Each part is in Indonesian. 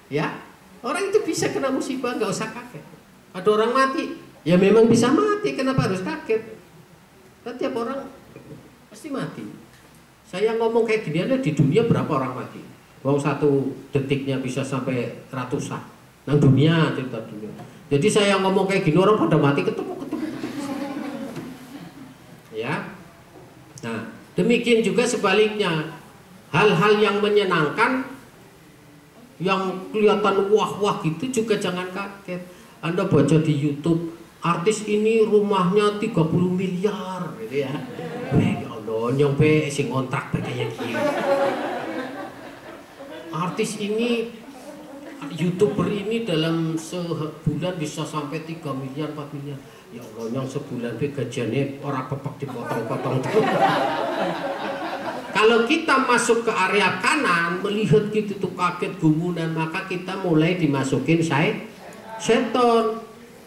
Ya, orang itu bisa kena musibah, nggak usah kaget. Ada orang mati, ya memang bisa mati, kenapa harus kaget? Kan tiap orang pasti mati. Saya ngomong kayak gini aja, di dunia berapa orang mati? Wow, satu detiknya bisa sampai ratusan. Nah dunia, cerita dunia. Jadi saya ngomong kayak gini, orang pada mati ketemu. Ya. Nah, demikian juga sebaliknya. Hal-hal yang menyenangkan, yang kelihatan wah-wah gitu juga jangan kaget. Anda baca di YouTube, artis ini rumahnya 30 miliar gitu ya. Ya Allah, nyong pe sing kontrak kayak gini. Artis ini, YouTuber ini dalam sebulan bisa sampai 3 miliar, 4 miliar. Ya Allah, nyong sebulan pe gajiannya orang pepak dipotong-potong. Kalau kita masuk ke area kanan, melihat gitu tuh kaget gumunan, maka kita mulai dimasukin setan.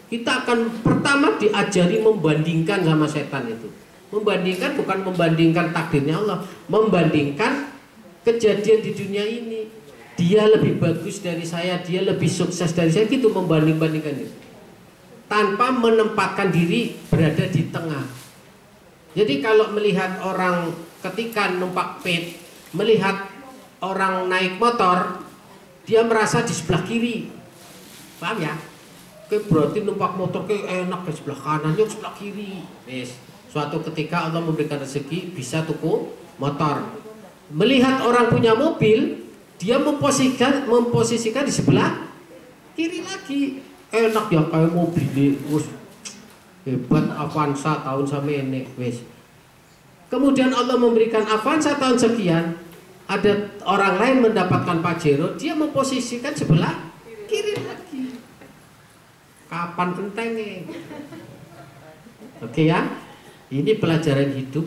Kita akan pertama diajari membandingkan sama setan itu. Membandingkan bukan membandingkan takdirnya Allah, membandingkan kejadian di dunia ini. Dia lebih bagus dari saya, dia lebih sukses dari saya, gitu membanding-bandingkan itu. Tanpa menempatkan diri berada di tengah. Jadi kalau melihat orang ketika numpak pit, melihat orang naik motor, dia merasa di sebelah kiri. Paham ya? Oke, berarti numpak motor ke enak ke sebelah kanan, yuk sebelah kiri. Yes. Suatu ketika Allah memberikan rezeki bisa tuku motor. Melihat orang punya mobil, dia memposisikan di sebelah kiri lagi. Enak ya kayak mobil, hebat Avanza tahun sama ini, wes. Kemudian Allah memberikan Avanza tahun sekian, ada orang lain mendapatkan Pajero, dia memposisikan sebelah kiri lagi. Kapan kentengnya? Oke ya, ini pelajaran hidup.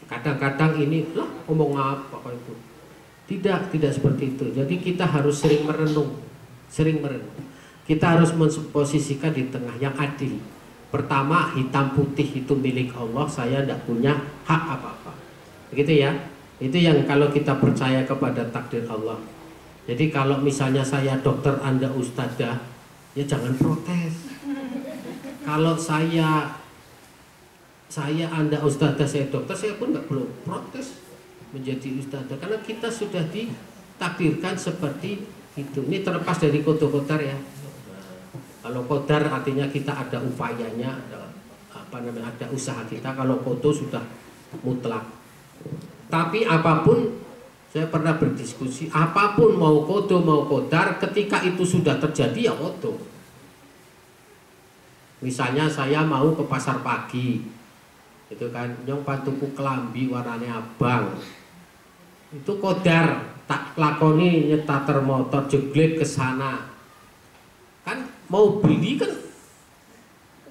Kadang-kadang ini lah ngomong apa kok itu? Tidak seperti itu. Jadi kita harus sering merenung. Kita harus memposisikan di tengah yang adil. Pertama, hitam putih itu milik Allah, saya tidak punya hak apa-apa. Begitu ya. Itu yang kalau kita percaya kepada takdir Allah. Jadi kalau misalnya saya dokter, Anda ustadzah, ya jangan protes. Kalau saya Anda ustadzah, saya dokter, saya pun nggak perlu protes menjadi ustadzah, karena kita sudah ditakdirkan seperti itu. Ini terlepas dari kodar ya. Kalau kodar artinya kita ada upayanya, ada usaha kita. Kalau kodo sudah mutlak. Tapi apapun, saya pernah berdiskusi, apapun mau kodo mau kodar, ketika itu sudah terjadi ya kodo. Misalnya saya mau ke pasar pagi, itu kan nyong pantuku kelambi warnanya abang, itu kodar, tak lakoni nyetater motor jeglek ke sana. Kan mau beli kan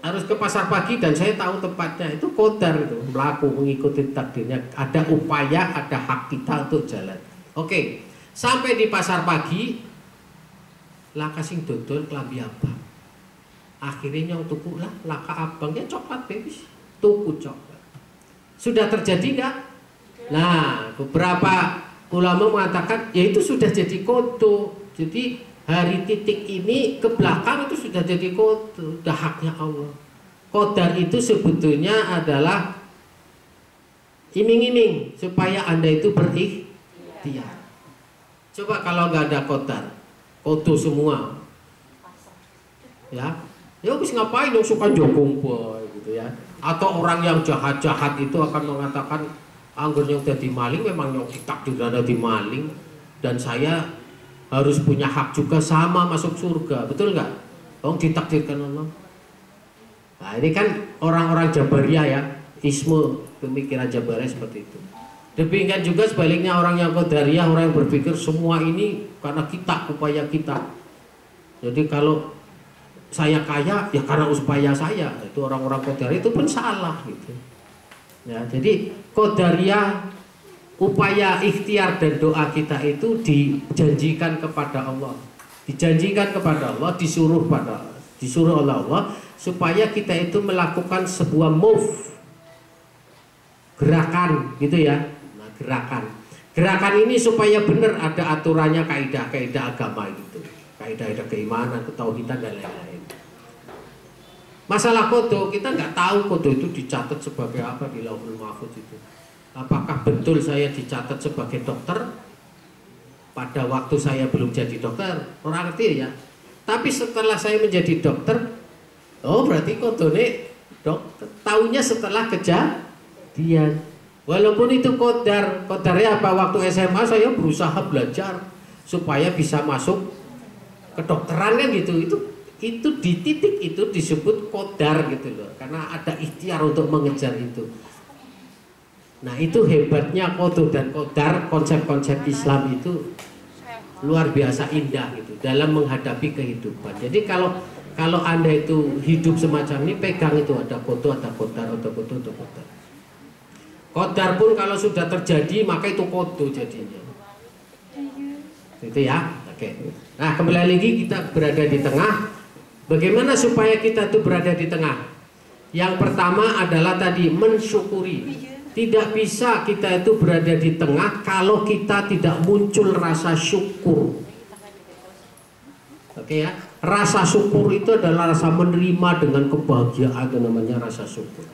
harus ke pasar pagi dan saya tahu tempatnya, itu kodar, itu melaku mengikuti takdirnya, ada upaya, ada hak kita untuk jalan. Oke, sampai di pasar pagi lah kasing dodol kelambi abang, akhirnya nyong tuku lah laka abangnya coklat bebis, tuku coklat. Sudah terjadi nggak? Nah, beberapa ulama mengatakan ya itu sudah jadi kodo. Jadi hari titik ini ke belakang itu sudah jadi kodo, sudah haknya Allah. Kodar itu sebetulnya adalah iming-iming supaya Anda itu berikhtiar. Coba kalau nggak ada kodar, kodo semua, ya habis ngapain yang suka jokong boy gitu ya. Atau orang yang jahat-jahat itu akan mengatakan, anggur yang jadi maling memang yang ditakdir ada di maling, dan saya harus punya hak juga sama masuk surga, betul nggak? Oh, ditakdirkan Allah. Nah ini kan orang-orang Jabariyah ya, ismu pemikiran Jabariyah seperti itu. Demikian juga sebaliknya orang yang Qadariyah, orang yang berpikir semua ini karena kita, upaya kita. Jadi kalau saya kaya ya karena upaya saya, itu orang-orang Qadariyah itu pun salah gitu. Ya, jadi Qadariyah, upaya ikhtiar dan doa kita itu dijanjikan kepada Allah, disuruh oleh Allah supaya kita itu melakukan sebuah move, gerakan gitu ya. Nah, gerakan Gerakan ini supaya benar ada aturannya, kaidah-kaidah agama gitu, kaidah-kaidah keimanan, ketauhidan dan lain-lain. Masalah kodo, kita nggak tahu kodo itu dicatat sebagai apa di Lauhul Mahfuz itu. Apakah betul saya dicatat sebagai dokter pada waktu saya belum jadi dokter? Orang ngerti ya. Tapi setelah saya menjadi dokter, oh berarti kodone dokter. Taunya setelah kejadian. Walaupun itu kodarnya apa, waktu SMA saya berusaha belajar supaya bisa masuk kedokteran kan gitu. Itu di titik itu disebut kodar gitu loh, karena ada ikhtiar untuk mengejar itu. Nah itu hebatnya kodo dan kodar, konsep-konsep Islam itu luar biasa indah gitu dalam menghadapi kehidupan. Jadi kalau Anda itu hidup semacam ini, pegang itu, ada kodo, ada kodar, ada kodo, ada kodar. Kodar pun kalau sudah terjadi maka itu kodo jadinya. Itu ya. Oke. Nah kembali lagi kita berada di tengah. Bagaimana supaya kita itu berada di tengah? Yang pertama adalah tadi mensyukuri. Tidak bisa kita itu berada di tengah kalau kita tidak muncul rasa syukur. Oke ya. Rasa syukur itu adalah rasa menerima dengan kebahagiaan, itu namanya rasa syukur.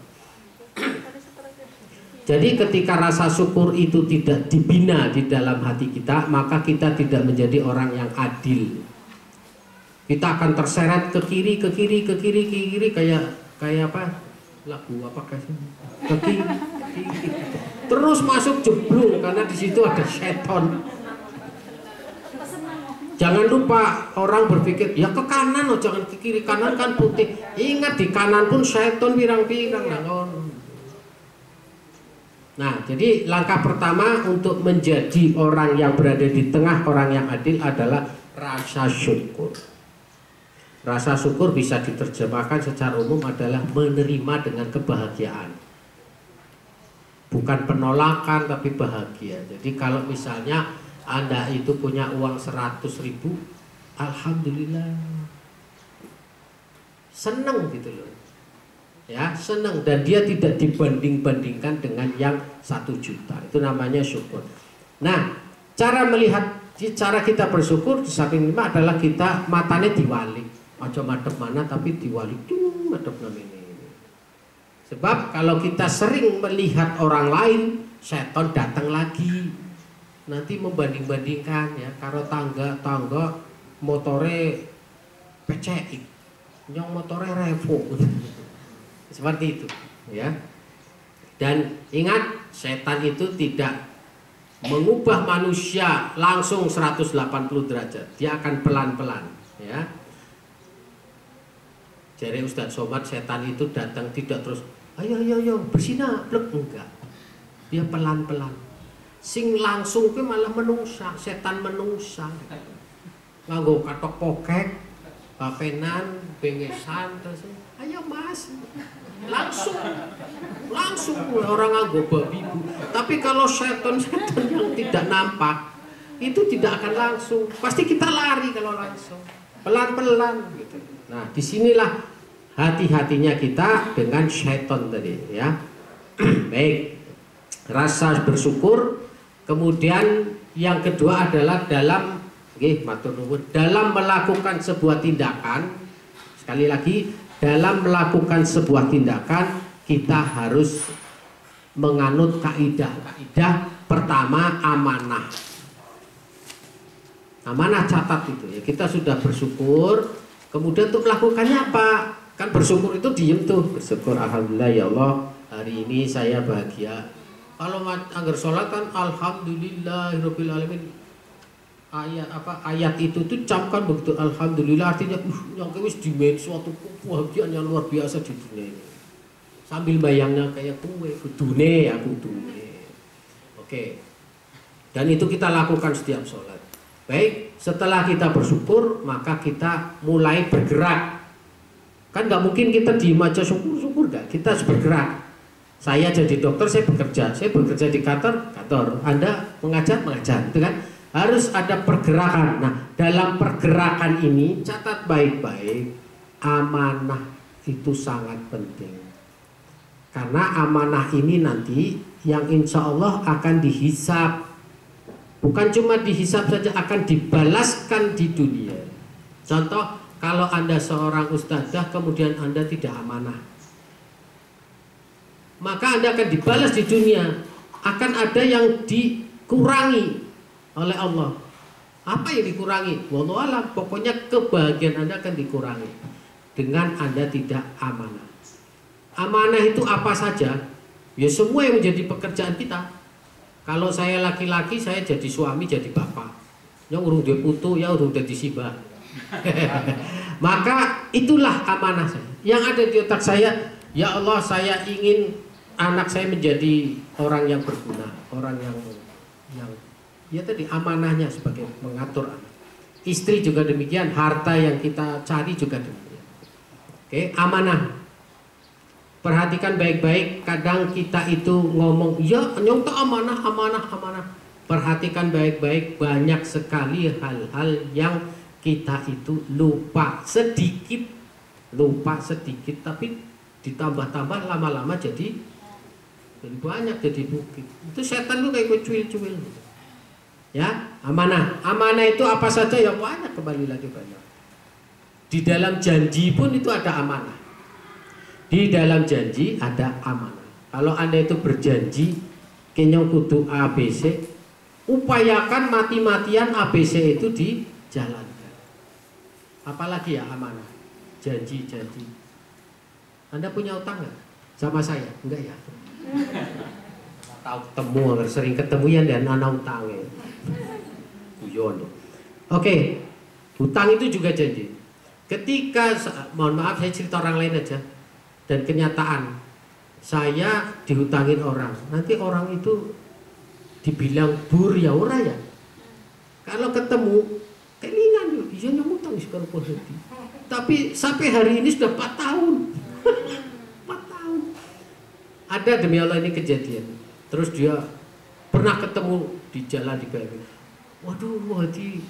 Jadi ketika rasa syukur itu tidak dibina di dalam hati kita, maka kita tidak menjadi orang yang adil. Kita akan terseret ke kiri kayak apa? Lagu apa kasih? Ke kiri. Terus masuk jeblung karena di situ ada setan. Jangan lupa orang berpikir ya ke kanan, jangan ke kiri. Kanan kan putih. Ingat di kanan pun setan pirang-pirang. Nah, jadi langkah pertama untuk menjadi orang yang berada di tengah, orang yang adil adalah rasa syukur. Rasa syukur bisa diterjemahkan secara umum adalah menerima dengan kebahagiaan. Bukan penolakan tapi bahagia. Jadi kalau misalnya Anda itu punya uang 100.000, alhamdulillah. Senang gitu loh. Ya, senang, dan dia tidak dibanding-bandingkan dengan yang 1 juta. Itu namanya syukur. Nah, cara kita bersyukur di samping lima adalah kita matanya diwalik. Ojo madep mana tapi diwalik tuh madep namanya. Sebab kalau kita sering melihat orang lain, setan datang lagi. Nanti membanding-bandingkan ya, karo tangga motore PCX, yang motore Revo. Seperti itu ya. Dan ingat, setan itu tidak mengubah manusia langsung 180 derajat. Dia akan pelan-pelan ya. Jadi Ustadz Somad, setan itu datang tidak terus ayo bersinah, plek, enggak. Dia pelan-pelan. Sing langsung ke malah menungsa, setan menungsa. Nganggo katok pokek, bapenan, bengesan terus. Ayo Mas. Langsung orang nganggo babi bu. Tapi kalau setan yang tidak nampak itu tidak akan langsung. Pasti kita lari kalau langsung. Pelan-pelan gitu. Nah, disinilah hati-hatinya kita dengan syaitan tadi ya. Baik, rasa bersyukur. Kemudian yang kedua adalah dalam melakukan sebuah tindakan. Sekali lagi, dalam melakukan sebuah tindakan kita harus menganut kaidah pertama, amanah. Amanah, catat itu ya. Kita sudah bersyukur. Kemudian untuk melakukannya apa? Kan bersyukur itu diem tuh. Bersyukur, alhamdulillah ya Allah, hari ini saya bahagia. Kalau anggar sholat kan alhamdulillahirabbil alamin. Ayat itu tuh camkan begitu, alhamdulillah, artinya yang wis dimen suatu kebahagiaan yang luar biasa di dunia ini. Sambil bayangnya kayak kudune. Oke. Dan itu kita lakukan setiap sholat. Baik, setelah kita bersyukur, maka kita mulai bergerak. Kan nggak mungkin kita diem aja syukur nggak. Kita harus bergerak. Saya jadi dokter, saya bekerja di kantor. Anda mengajar, itu kan harus ada pergerakan. Nah, dalam pergerakan ini catat baik-baik, amanah itu sangat penting. Karena amanah ini nanti yang insya Allah akan dihisab Bukan cuma dihisab saja, akan dibalaskan di dunia. Contoh, kalau Anda seorang ustadzah kemudian Anda tidak amanah, maka Anda akan dibalas di dunia. Akan ada yang dikurangi oleh Allah. Apa yang dikurangi? Wallahu a'lam. Pokoknya kebahagiaan Anda akan dikurangi dengan Anda tidak amanah. Amanah itu apa saja? Ya semua yang menjadi pekerjaan kita. Kalau saya laki-laki, saya jadi suami, jadi bapak. Yang urung dia putu, ya urung jadi sibah. Maka itulah amanah saya. Yang ada di otak saya, ya Allah, saya ingin anak saya menjadi orang yang berguna, orang yang ya tadi amanahnya sebagai mengatur anak. Istri juga demikian, harta yang kita cari juga demikian. Oke, amanah. Perhatikan baik-baik, kadang kita itu ngomong, ya nyong tak amanah. Perhatikan baik-baik, banyak sekali hal-hal yang kita itu lupa sedikit, tapi ditambah-tambah lama-lama jadi banyak, jadi bukit. Itu setan tuh kayak cuil-cuil. Ya, amanah. Amanah itu apa saja ya banyak, kembali lagi banyak. Di dalam janji pun itu ada amanah. Di dalam janji ada amanah. Kalau Anda itu berjanji kenyong kudu ABC, upayakan mati-matian ABC itu dijalankan. Apalagi ya amanah, janji. Anda punya utang nggak sama saya? Enggak ya? Tahu ketemu, sering ketemu ya dan anak utangnya. Oke, hutang itu juga janji. Ketika, mohon maaf saya cerita orang lain aja. Dan kenyataan, saya dihutangin orang. Nanti orang itu dibilang bur ya ora ya. Kalau ketemu, kelingan yuk, dia nyamutang sekarang posisi. Tapi sampai hari ini sudah 4 tahun. 4 tahun. Ada demi Allah ini kejadian. Terus dia pernah ketemu di jalan di Bali. Waduh, hati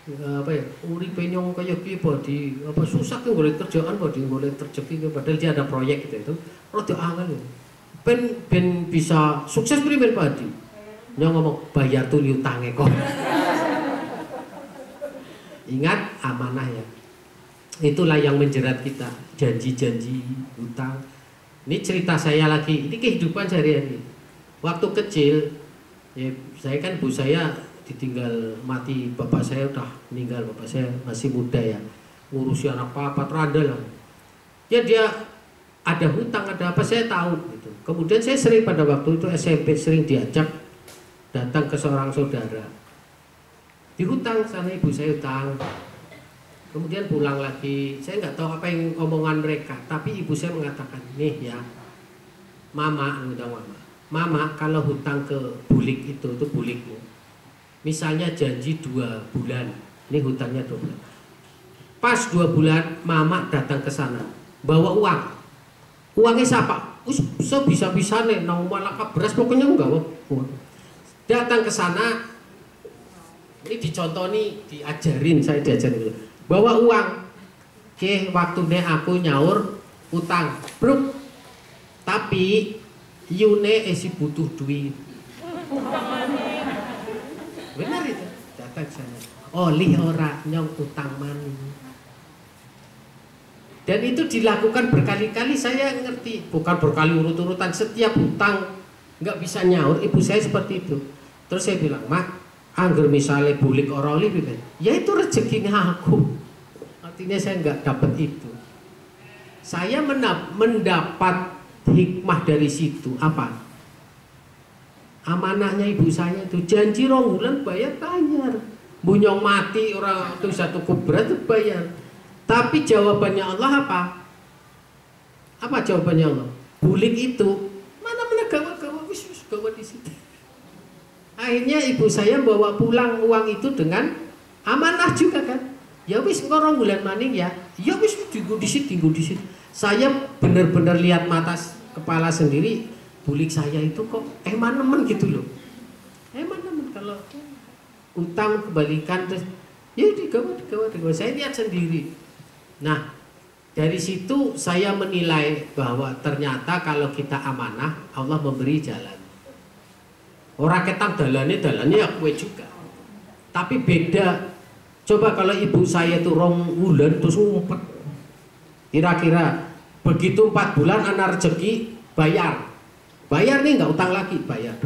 apa ya, uripe nyong kaya piye di apa susah ke golek kerjaan di golek rezeki padahal dia ada proyek gitu itu rada angel ya. Ben bisa sukses primer padi. Nyong ngomong bayar tuh utange kok. Ingat amanah ya. Itulah yang menjerat kita, janji-janji, hutang. Ini cerita saya lagi, ini kehidupan sehari-hari. Waktu kecil ya, saya kan bu saya ditinggal mati, bapak saya udah meninggal, bapak saya masih muda ya, ngurusi anak papa teranda lah ya, dia ada hutang ada apa saya tahu gitu. Kemudian saya sering pada waktu itu SMP sering diajak datang ke seorang saudara dihutang sana, ibu saya hutang, kemudian pulang lagi, saya nggak tahu apa yang omongan mereka, tapi ibu saya mengatakan, nih ya mama, kalau hutang ke bulik itu bulikmu, misalnya janji 2 bulan, ini hutangnya 2 bulan. Pas 2 bulan, mama datang ke sana, bawa uang. Uangnya siapa? Bisa-bisa nih, nang malaka beras pokoknya enggak uang. Datang ke sana, ini dicontoni, diajarin, saya diajarin. Bawa uang. Oke, waktunya aku nyaur utang, bro. Tapi yune isi butuh duit. Benar itu, datang sana. Oh, ora nyong utang mani. Dan itu dilakukan berkali-kali, saya ngerti. Bukan berkali urut-urutan, setiap hutang nggak bisa nyaur, ibu saya seperti itu. Terus saya bilang, mak, angger misalnya bulik orang lain, ya itu rezekinya aku. Artinya saya nggak dapat itu. Saya mendapat hikmah dari situ, apa? Amanahnya ibu saya itu janji 2 bulan bayar. Bunyong mati orang itu satu kubra itu bayar. Tapi jawabannya Allah apa? Apa jawabannya Allah? Bulik itu mana gawa wis gawa di situ. Akhirnya ibu saya bawa pulang uang itu dengan amanah juga kan. Ya wis 2 bulan maning ya. Ya wis tinggu di situ. Saya benar-benar lihat mata kepala sendiri. Bulik saya itu kok eman-eman gitu loh. Eman-eman kalau utang kebalikan terus ya digawa. Saya lihat sendiri. Nah, dari situ saya menilai bahwa ternyata kalau kita amanah, Allah memberi jalan. Orang ketang dalannya ya kue juga. Tapi beda. Coba kalau ibu saya tuh 2 bulan terus ngumpet. Kira-kira begitu 4 bulan anak rezeki bayar. Bayar nih nggak utang lagi, bayar.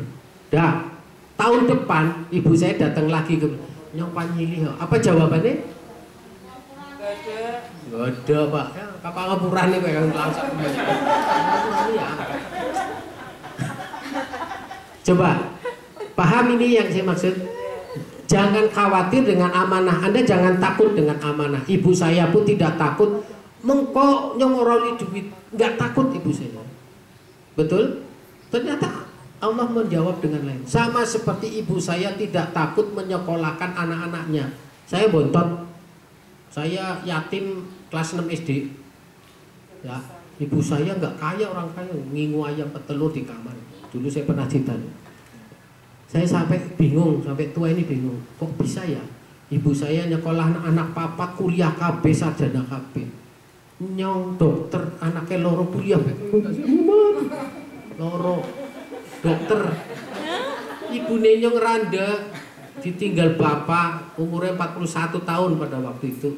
Dah. Tahun depan ibu saya datang lagi ke nyong panyili. Apa jawabannya? Gak ada pak. Ya, kapal ngapuran nih pak yang langsung. Ya. Coba paham ini yang saya maksud. Jangan khawatir dengan amanah. Anda jangan takut dengan amanah. Ibu saya pun tidak takut. Mengko nyongoroli duit. Nggak takut ibu saya. Betul? Ternyata Allah menjawab dengan lain. Sama seperti ibu saya tidak takut menyekolahkan anak-anaknya. Saya bontot. Saya yatim kelas 6 SD. Ya, ibu saya nggak kaya, orang kaya, ngingu ayam petelur di kamar. Dulu saya pernah cerita. Saya sampai bingung, sampai tua ini bingung. Kok bisa ya? Ibu saya nyekolah anak papat kuliah KB, sarjana KB. Nyong dokter, anaknya loro kuliah. Loro dokter. Ibu nyong randa, ditinggal bapak, umurnya 41 tahun pada waktu itu.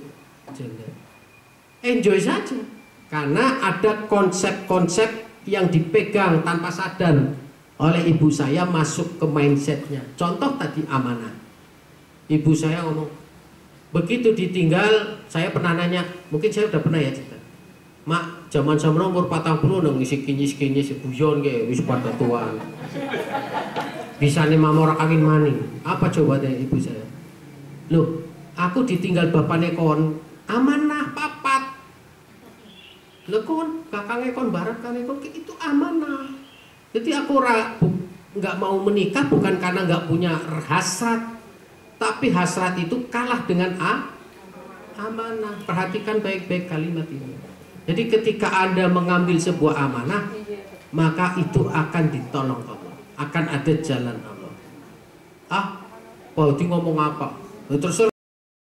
Enjoy saja. Karena ada konsep-konsep yang dipegang tanpa sadar oleh ibu saya masuk ke mindsetnya. Contoh tadi amanah. Ibu saya ngomong, begitu ditinggal, saya pernah nanya, mungkin saya udah pernah ya cerita. Mak, zaman sama umur 40 nang ngisi kinyis-kinyis buyon kayak wis pada tuan. Bisa nih mamor kawin maning. Apa coba dari ibu saya? Loh, aku ditinggal bapaknya kon amanah papat. Loh kon, kakaknya kon barat kan itu amanah. Jadi aku nggak mau menikah bukan karena nggak punya hasrat, tapi hasrat itu kalah dengan amanah. Perhatikan baik-baik kalimat ini. Jadi ketika Anda mengambil sebuah amanah, maka itu akan ditolong Allah, akan ada jalan Allah. Pak Udi ngomong apa? Terus